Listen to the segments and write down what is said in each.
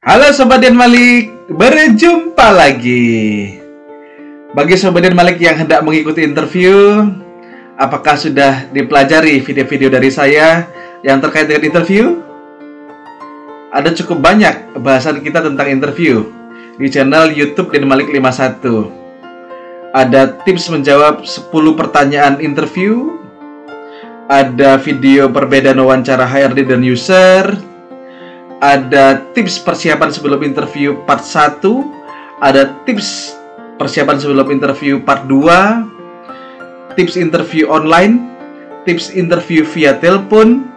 Halo Sobat Dian Malik, berjumpa lagi. Bagi Sobat Dian Malik yang hendak mengikuti interview, apakah sudah dipelajari video-video dari saya yang terkait dengan interview? Ada cukup banyak bahasan kita tentang interview di channel YouTube Dian Malik 51. Ada tips menjawab 10 pertanyaan interview, ada video perbedaan wawancara HRD dan user, ada tips persiapan sebelum interview part 1, ada tips persiapan sebelum interview part 2, tips interview online, tips interview via telepon,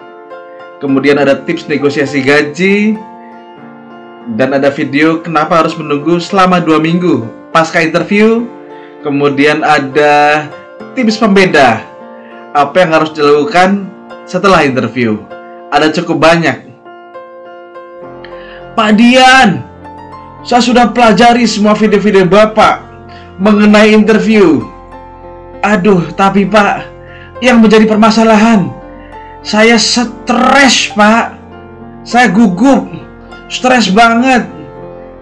kemudian ada tips negosiasi gaji, dan ada video kenapa harus menunggu selama 2 minggu pasca interview. Kemudian ada tips pembeda apa yang harus dilakukan setelah interview. Ada cukup banyak. Pak Dian, saya sudah pelajari semua video-video Bapak mengenai interview. Aduh, tapi Pak, yang menjadi permasalahan, saya stres Pak. Saya gugup, stres banget.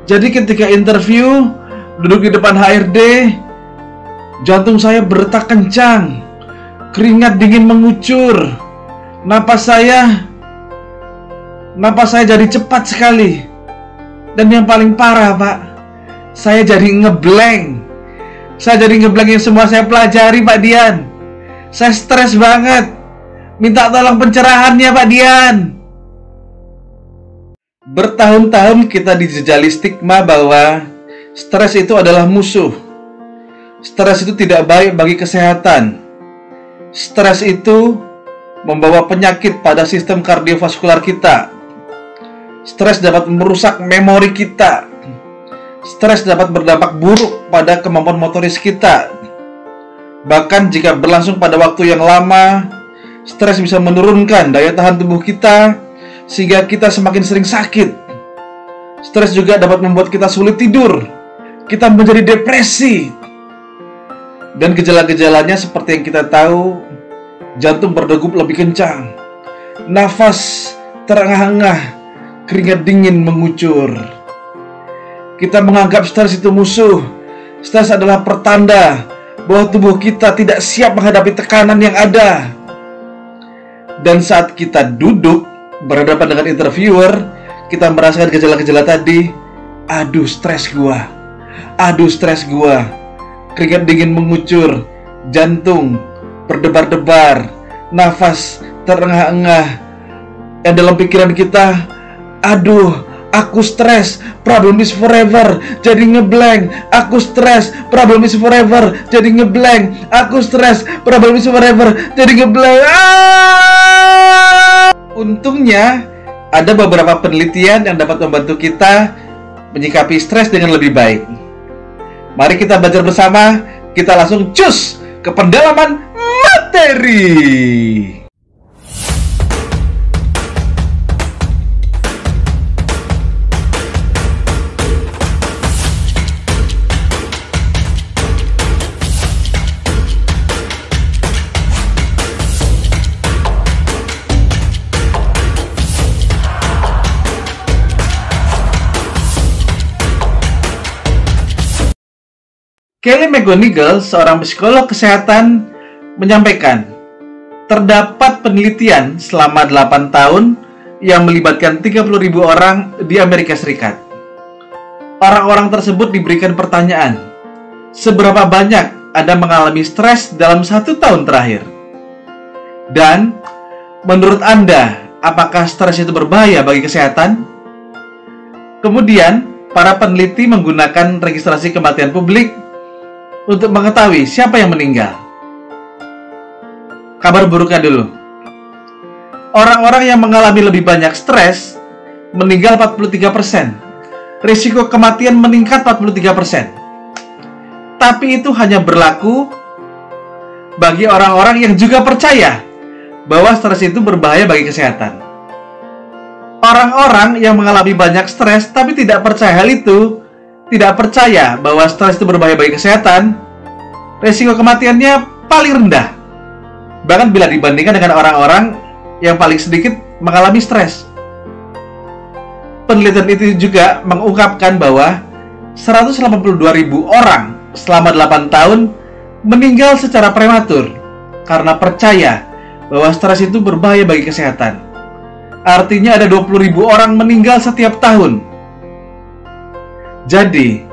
Jadi ketika interview, duduk di depan HRD, jantung saya berdetak kencang, keringat dingin mengucur, napas saya jadi cepat sekali. Dan yang paling parah Pak, saya jadi ngeblank. Saya jadi ngeblank yang semua saya pelajari Pak Dian. Saya stres banget. Minta tolong pencerahannya Pak Dian. Bertahun-tahun kita dijejali stigma bahwa stres itu adalah musuh. Stres itu tidak baik bagi kesehatan. Stres itu membawa penyakit pada sistem kardiovaskular kita. Stres dapat merusak memori kita. Stres dapat berdampak buruk pada kemampuan motoris kita. Bahkan jika berlangsung pada waktu yang lama, stres bisa menurunkan daya tahan tubuh kita sehingga kita semakin sering sakit. Stres juga dapat membuat kita sulit tidur. Kita menjadi depresi. Dan gejala-gejalanya seperti yang kita tahu, jantung berdegup lebih kencang, nafas terengah-engah, keringat dingin mengucur. Kita menganggap stres itu musuh. Stres adalah pertanda bahwa tubuh kita tidak siap menghadapi tekanan yang ada. Dan saat kita duduk berhadapan dengan interviewer, kita merasakan gejala-gejala tadi. Aduh, stres gua. Aduh, stres gua. Keringat dingin mengucur, jantung berdebar-debar, nafas terengah-engah. Yang dalam pikiran kita, aduh, aku stres, problem is forever, jadi ngeblank. Aku stres, problem is forever, jadi ngeblank. Aku stres, problem is forever, jadi ngeblank. Untungnya, ada beberapa penelitian yang dapat membantu kita menyikapi stres dengan lebih baik. Mari kita belajar bersama. Kita langsung cus ke pendalaman materi. Kelly McGonigal, seorang psikolog kesehatan, menyampaikan, terdapat penelitian selama 8 tahun yang melibatkan 30.000 orang di Amerika Serikat. Orang-orang tersebut diberikan pertanyaan, seberapa banyak Anda mengalami stres dalam 1 tahun terakhir? Dan, menurut Anda, apakah stres itu berbahaya bagi kesehatan? Kemudian, para peneliti menggunakan registrasi kematian publik untuk mengetahui siapa yang meninggal. Kabar buruknya dulu. Orang-orang yang mengalami lebih banyak stres meninggal 43%. Risiko kematian meningkat 43%. Tapi itu hanya berlaku bagi orang-orang yang juga percaya bahwa stres itu berbahaya bagi kesehatan. Orang-orang yang mengalami banyak stres tapi tidak percaya hal itu, tidak percaya bahwa stres itu berbahaya bagi kesehatan, risiko kematiannya paling rendah. Bahkan bila dibandingkan dengan orang-orang yang paling sedikit mengalami stres. penelitian itu juga mengungkapkan bahwa 182.000 orang selama 8 tahun meninggal secara prematur karena percaya bahwa stres itu berbahaya bagi kesehatan. Artinya ada 20.000 orang meninggal setiap tahun. Jadi,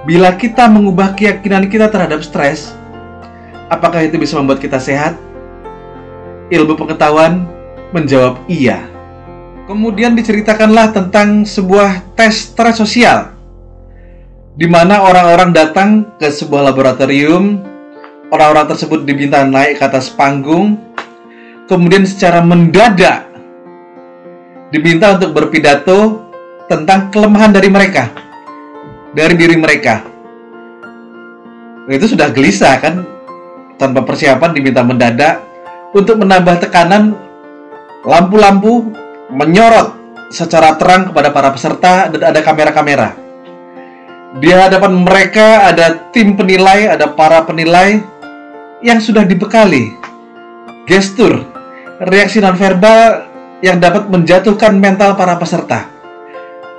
bila kita mengubah keyakinan kita terhadap stres, apakah itu bisa membuat kita sehat? Ilmu pengetahuan menjawab iya. Kemudian diceritakanlah tentang sebuah tes stres sosial, di mana orang-orang datang ke sebuah laboratorium. Orang-orang tersebut diminta naik ke atas panggung, kemudian secara mendadak diminta untuk berpidato tentang kelemahan dari mereka, dari diri mereka. Itu sudah gelisah kan, tanpa persiapan diminta mendadak. Untuk menambah tekanan, lampu-lampu menyorot secara terang kepada para peserta dan ada kamera-kamera. Di hadapan mereka ada tim penilai, ada para penilai yang sudah dibekali gestur, reaksi nonverbal yang dapat menjatuhkan mental para peserta.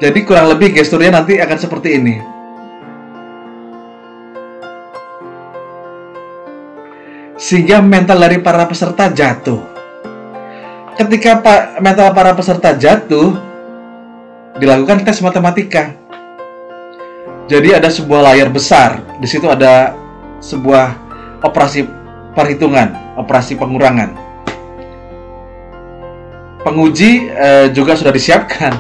Jadi kurang lebih gesturnya nanti akan seperti ini. Sehingga mental dari para peserta jatuh. Ketika mental para peserta jatuh, dilakukan tes matematika. Jadi ada sebuah layar besar. Di situ ada sebuah operasi perhitungan, operasi pengurangan. Penguji juga sudah disiapkan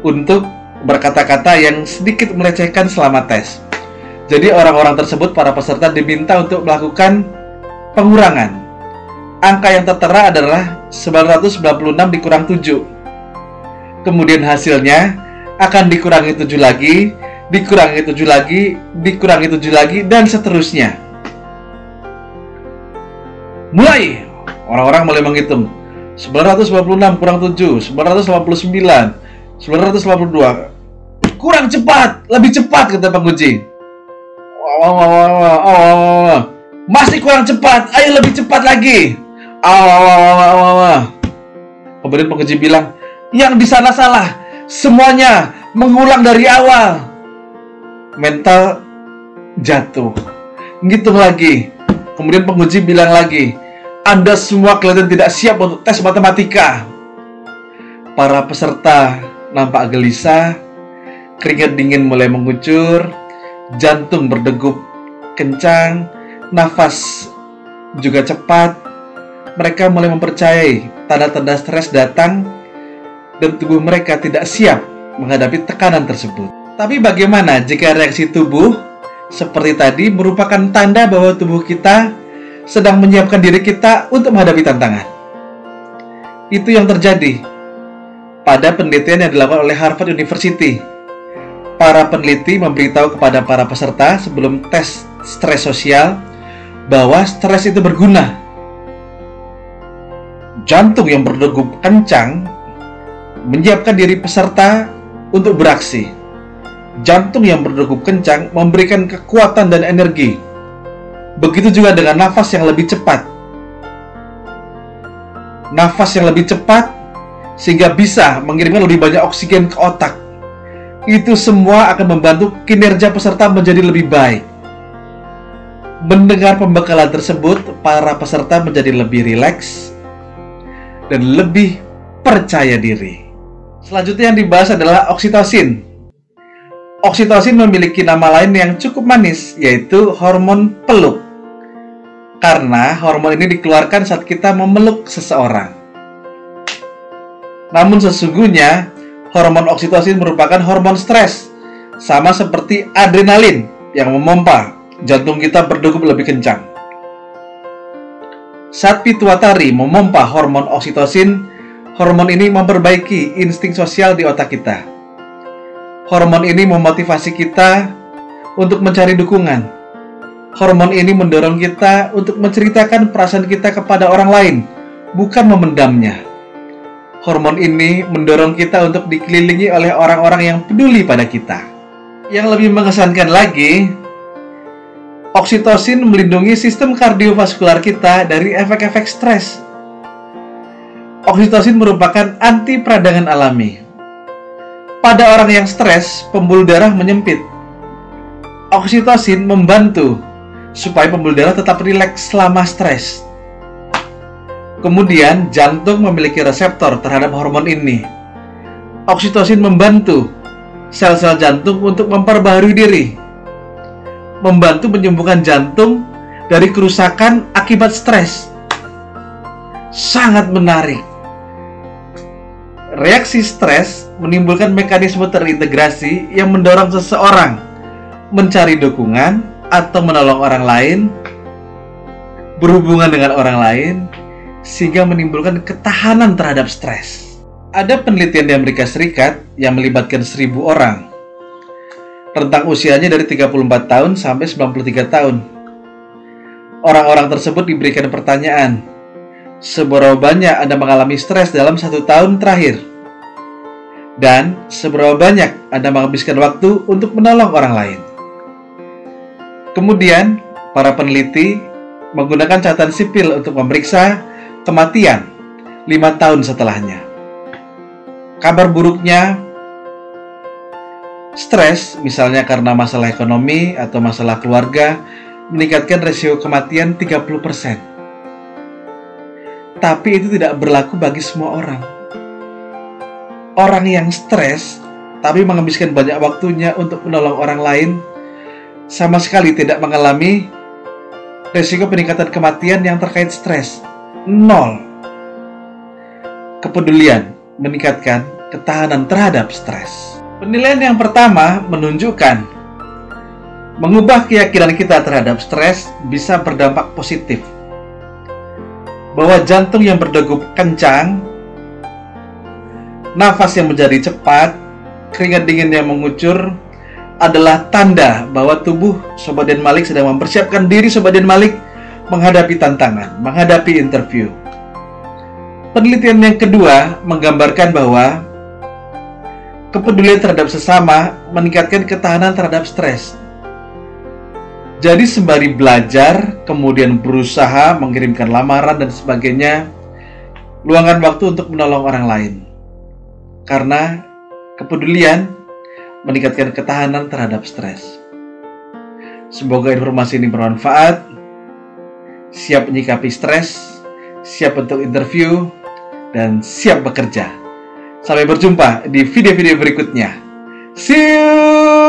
untuk berkata-kata yang sedikit melecehkan selama tes. Jadi orang-orang tersebut, para peserta, diminta untuk melakukan pengurangan. Angka yang tertera adalah 996 dikurang 7. Kemudian hasilnya akan dikurangi 7 lagi, dikurangi 7 lagi, dikurangi 7 lagi, dan seterusnya. Mulai, orang-orang mulai menghitung. 996 kurang 7, 989, 952. Kurang cepat, lebih cepat, kata penguji. Masih kurang cepat, ayo lebih cepat lagi. Kemudian penguji bilang, yang di sana salah, semuanya mengulang dari awal. Mental jatuh. Ngitung lagi. Kemudian penguji bilang lagi, Anda semua kelihatan tidak siap untuk tes matematika. Para peserta nampak gelisah, keringat dingin mulai mengucur, jantung berdegup kencang, nafas juga cepat. Mereka mulai mempercayai tanda-tanda stres datang dan tubuh mereka tidak siap menghadapi tekanan tersebut. Tapi bagaimana jika reaksi tubuh seperti tadi merupakan tanda bahwa tubuh kita sedang menyiapkan diri kita untuk menghadapi tantangan? Itu yang terjadi pada penelitian yang dilakukan oleh Harvard University. Para peneliti memberitahu kepada para peserta sebelum tes stres sosial bahwa stres itu berguna. Jantung yang berdegup kencang menyiapkan diri peserta untuk beraksi. Jantung yang berdegup kencang memberikan kekuatan dan energi. Begitu juga dengan nafas yang lebih cepat. Nafas yang lebih cepat sehingga bisa mengirimkan lebih banyak oksigen ke otak. Itu semua akan membantu kinerja peserta menjadi lebih baik. Mendengar pembekalan tersebut, para peserta menjadi lebih rileks dan lebih percaya diri. Selanjutnya yang dibahas adalah oksitosin. Oksitosin memiliki nama lain yang cukup manis, yaitu hormon peluk. Karena hormon ini dikeluarkan saat kita memeluk seseorang. Namun sesungguhnya, hormon oksitosin merupakan hormon stres, sama seperti adrenalin yang memompa jantung kita berdegup lebih kencang. Saat pituitari memompa hormon oksitosin, hormon ini memperbaiki insting sosial di otak kita. Hormon ini memotivasi kita untuk mencari dukungan. Hormon ini mendorong kita untuk menceritakan perasaan kita kepada orang lain, bukan memendamnya. Hormon ini mendorong kita untuk dikelilingi oleh orang-orang yang peduli pada kita. Yang lebih mengesankan lagi, oksitosin melindungi sistem kardiovaskular kita dari efek-efek stres. Oksitosin merupakan anti peradangan alami. Pada orang yang stres, pembuluh darah menyempit. Oksitosin membantu supaya pembuluh darah tetap rileks selama stres. Kemudian, jantung memiliki reseptor terhadap hormon ini. Oksitosin membantu sel-sel jantung untuk memperbaharui diri, membantu menyembuhkan jantung dari kerusakan akibat stres. Sangat menarik. Reaksi stres menimbulkan mekanisme terintegrasi yang mendorong seseorang mencari dukungan atau menolong orang lain, berhubungan dengan orang lain, sehingga menimbulkan ketahanan terhadap stres. Ada penelitian di Amerika Serikat yang melibatkan 1.000 orang. Rentang usianya dari 34 tahun sampai 93 tahun. Orang-orang tersebut diberikan pertanyaan, seberapa banyak Anda mengalami stres dalam 1 tahun terakhir? Dan seberapa banyak Anda menghabiskan waktu untuk menolong orang lain? Kemudian, para peneliti menggunakan catatan sipil untuk memeriksa kematian 5 tahun setelahnya. Kabar buruknya, stres, misalnya karena masalah ekonomi atau masalah keluarga, meningkatkan resiko kematian 30%. Tapi itu tidak berlaku bagi semua orang. Orang yang stres, tapi menghabiskan banyak waktunya untuk menolong orang lain, sama sekali tidak mengalami resiko peningkatan kematian yang terkait stres. 0. Kepedulian meningkatkan ketahanan terhadap stres. Penilaian yang pertama menunjukkan mengubah keyakinan kita terhadap stres bisa berdampak positif. Bahwa jantung yang berdegup kencang, nafas yang menjadi cepat, keringat dingin yang mengucur adalah tanda bahwa tubuh Sobat Den Malik sedang mempersiapkan diri Sobat Den Malik menghadapi tantangan, menghadapi interview. Penelitian yang kedua menggambarkan bahwa kepedulian terhadap sesama meningkatkan ketahanan terhadap stres. Jadi sembari belajar, kemudian berusaha mengirimkan lamaran dan sebagainya, luangkan waktu untuk menolong orang lain. Karena kepedulian meningkatkan ketahanan terhadap stres. Semoga informasi ini bermanfaat. Siap menyikapi stres, siap untuk interview, dan siap bekerja. Sampai berjumpa di video-video berikutnya. See you!